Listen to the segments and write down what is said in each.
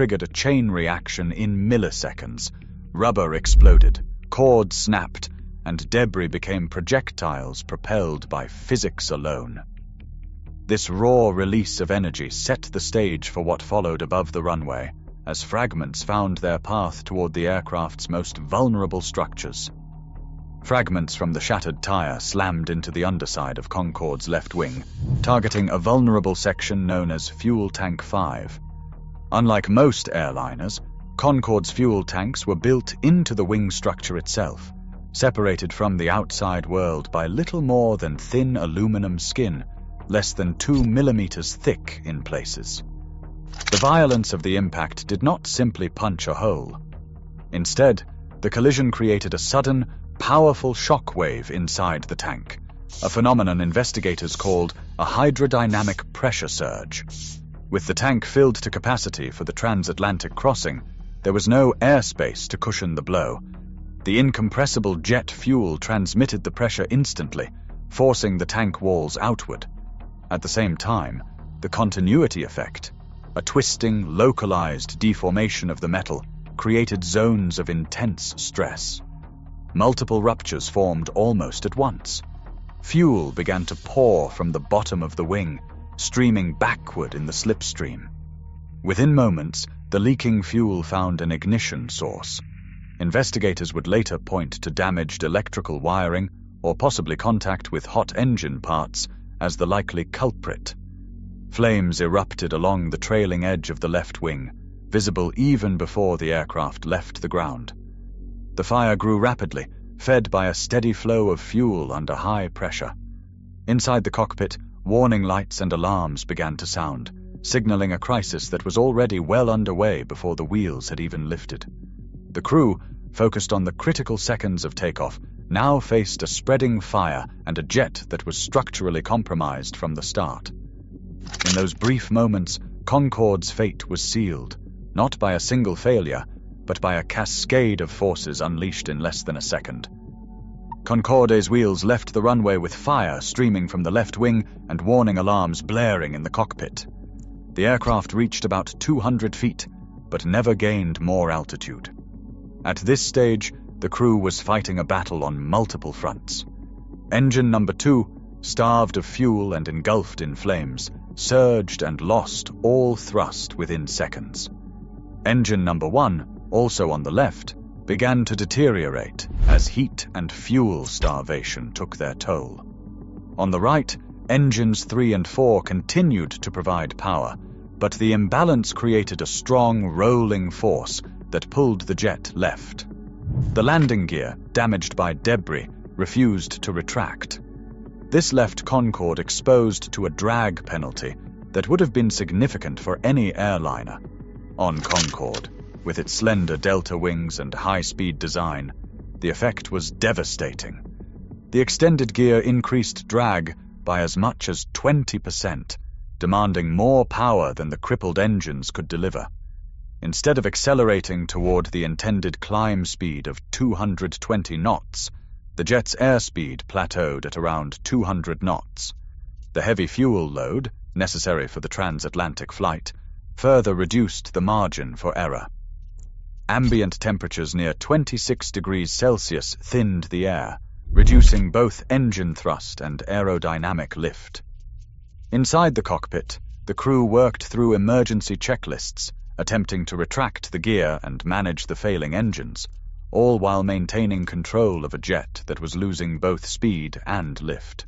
triggered a chain reaction in milliseconds. Rubber exploded, cords snapped, and debris became projectiles propelled by physics alone. This raw release of energy set the stage for what followed above the runway, as fragments found their path toward the aircraft's most vulnerable structures. Fragments from the shattered tire slammed into the underside of Concorde's left wing, targeting a vulnerable section known as Fuel Tank 5. Unlike most airliners, Concorde's fuel tanks were built into the wing structure itself, separated from the outside world by little more than thin aluminum skin, less than 2 millimeters thick in places. The violence of the impact did not simply punch a hole. Instead, the collision created a sudden, powerful shock wave inside the tank, a phenomenon investigators called a hydrodynamic pressure surge. With the tank filled to capacity for the transatlantic crossing, there was no airspace to cushion the blow. The incompressible jet fuel transmitted the pressure instantly, forcing the tank walls outward. At the same time, the continuity effect, a twisting, localized deformation of the metal, created zones of intense stress. Multiple ruptures formed almost at once. Fuel began to pour from the bottom of the wing, streaming backward in the slipstream. Within moments, the leaking fuel found an ignition source. Investigators would later point to damaged electrical wiring or possibly contact with hot engine parts as the likely culprit. Flames erupted along the trailing edge of the left wing, visible even before the aircraft left the ground. The fire grew rapidly, fed by a steady flow of fuel under high pressure. Inside the cockpit, warning lights and alarms began to sound, signaling a crisis that was already well underway before the wheels had even lifted. The crew, focused on the critical seconds of takeoff, now faced a spreading fire and a jet that was structurally compromised from the start. In those brief moments, Concorde's fate was sealed, not by a single failure, but by a cascade of forces unleashed in less than a second. Concorde's wheels left the runway with fire streaming from the left wing and warning alarms blaring in the cockpit. The aircraft reached about 200 feet, but never gained more altitude. At this stage, the crew was fighting a battle on multiple fronts. Engine number 2, starved of fuel and engulfed in flames, surged and lost all thrust within seconds. Engine number 1, also on the left, began to deteriorate as heat and fuel starvation took their toll. On the right, engines 3 and 4 continued to provide power, but the imbalance created a strong rolling force that pulled the jet left. The landing gear, damaged by debris, refused to retract. This left Concorde exposed to a drag penalty that would have been significant for any airliner. On Concorde, with its slender delta wings and high-speed design, the effect was devastating. The extended gear increased drag by as much as 20%, demanding more power than the crippled engines could deliver. Instead of accelerating toward the intended climb speed of 220 knots, the jet's airspeed plateaued at around 200 knots. The heavy fuel load, necessary for the transatlantic flight, further reduced the margin for error. Ambient temperatures near 26 degrees Celsius thinned the air, reducing both engine thrust and aerodynamic lift. Inside the cockpit, the crew worked through emergency checklists, attempting to retract the gear and manage the failing engines, all while maintaining control of a jet that was losing both speed and lift.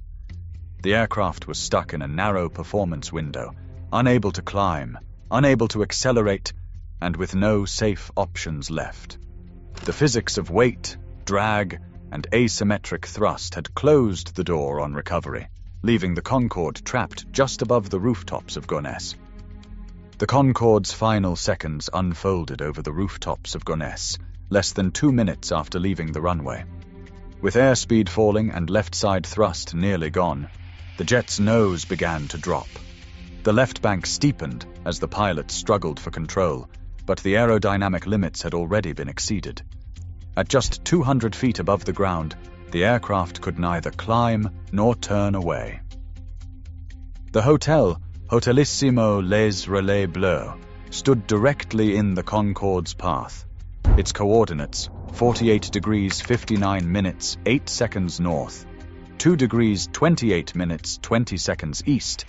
The aircraft was stuck in a narrow performance window, unable to climb, unable to accelerate, and with no safe options left. The physics of weight, drag, and asymmetric thrust had closed the door on recovery, leaving the Concorde trapped just above the rooftops of Gonesse. The Concorde's final seconds unfolded over the rooftops of Gonesse, less than 2 minutes after leaving the runway. With airspeed falling and left side thrust nearly gone, the jet's nose began to drop. The left bank steepened as the pilot struggled for control, but the aerodynamic limits had already been exceeded. At just 200 feet above the ground, the aircraft could neither climb nor turn away. The hotel, Hotelissimo Les Relais Bleus, stood directly in the Concorde's path. Its coordinates, 48 degrees 59 minutes 8 seconds north, 2 degrees 28 minutes 20 seconds east,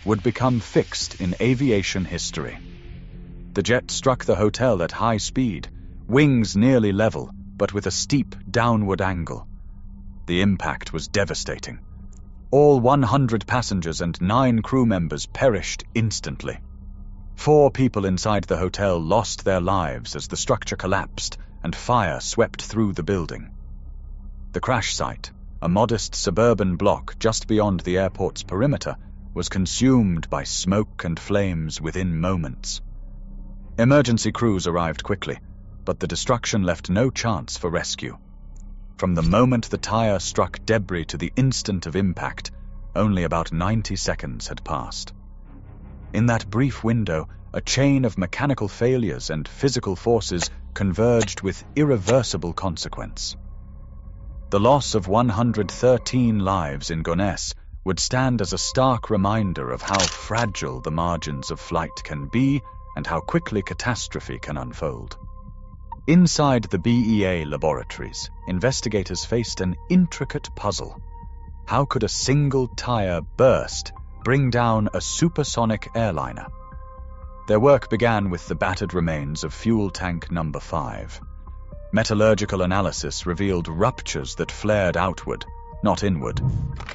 would become fixed in aviation history. The jet struck the hotel at high speed, wings nearly level, but with a steep downward angle. The impact was devastating. All 100 passengers and 9 crew members perished instantly. 4 people inside the hotel lost their lives as the structure collapsed and fire swept through the building. The crash site, a modest suburban block just beyond the airport's perimeter, was consumed by smoke and flames within moments. Emergency crews arrived quickly, but the destruction left no chance for rescue. From the moment the tire struck debris to the instant of impact, only about 90 seconds had passed. In that brief window, a chain of mechanical failures and physical forces converged with irreversible consequence. The loss of 113 lives in Gonesse would stand as a stark reminder of how fragile the margins of flight can be and how quickly catastrophe can unfold. Inside the BEA laboratories, investigators faced an intricate puzzle. How could a single tire burst bring down a supersonic airliner? Their work began with the battered remains of fuel tank number 5. Metallurgical analysis revealed ruptures that flared outward, not inward,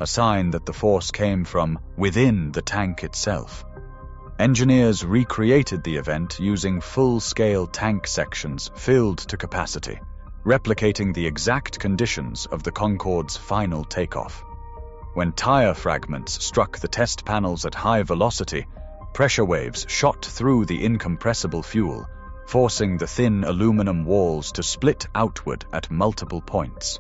a sign that the force came from within the tank itself. Engineers recreated the event using full-scale tank sections filled to capacity, replicating the exact conditions of the Concorde's final takeoff. When tire fragments struck the test panels at high velocity, pressure waves shot through the incompressible fuel, forcing the thin aluminum walls to split outward at multiple points.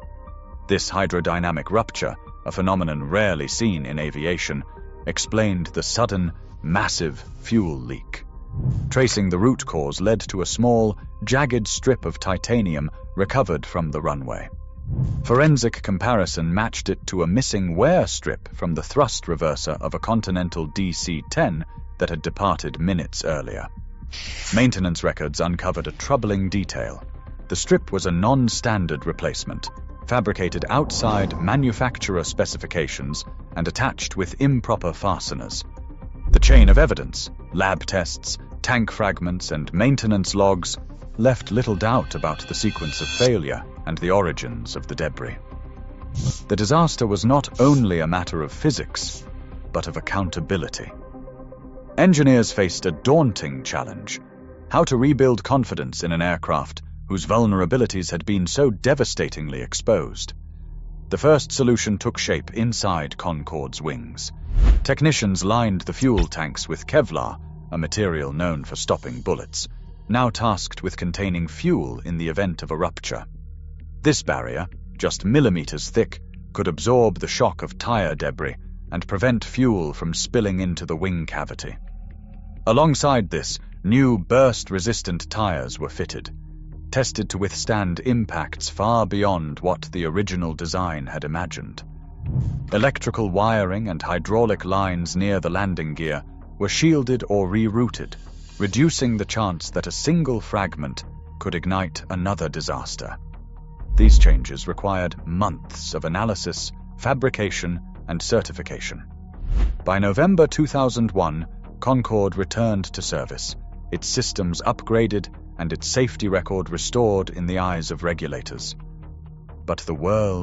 This hydrodynamic rupture, a phenomenon rarely seen in aviation, explained the sudden, massive fuel leak. Tracing the root cause led to a small, jagged strip of titanium recovered from the runway. Forensic comparison matched it to a missing wear strip from the thrust reverser of a Continental DC-10 that had departed minutes earlier. Maintenance records uncovered a troubling detail. The strip was a non-standard replacement, fabricated outside manufacturer specifications and attached with improper fasteners. The chain of evidence, lab tests, tank fragments, and maintenance logs left little doubt about the sequence of failure and the origins of the debris. The disaster was not only a matter of physics, but of accountability. Engineers faced a daunting challenge: how to rebuild confidence in an aircraft whose vulnerabilities had been so devastatingly exposed. The first solution took shape inside Concorde's wings. Technicians lined the fuel tanks with Kevlar, a material known for stopping bullets, now tasked with containing fuel in the event of a rupture. This barrier, just millimeters thick, could absorb the shock of tire debris and prevent fuel from spilling into the wing cavity. Alongside this, new burst-resistant tires were fitted, tested to withstand impacts far beyond what the original design had imagined. Electrical wiring and hydraulic lines near the landing gear were shielded or rerouted, reducing the chance that a single fragment could ignite another disaster. These changes required months of analysis, fabrication, and certification. By November 2001, Concorde returned to service, its systems upgraded and its safety record restored in the eyes of regulators. But the world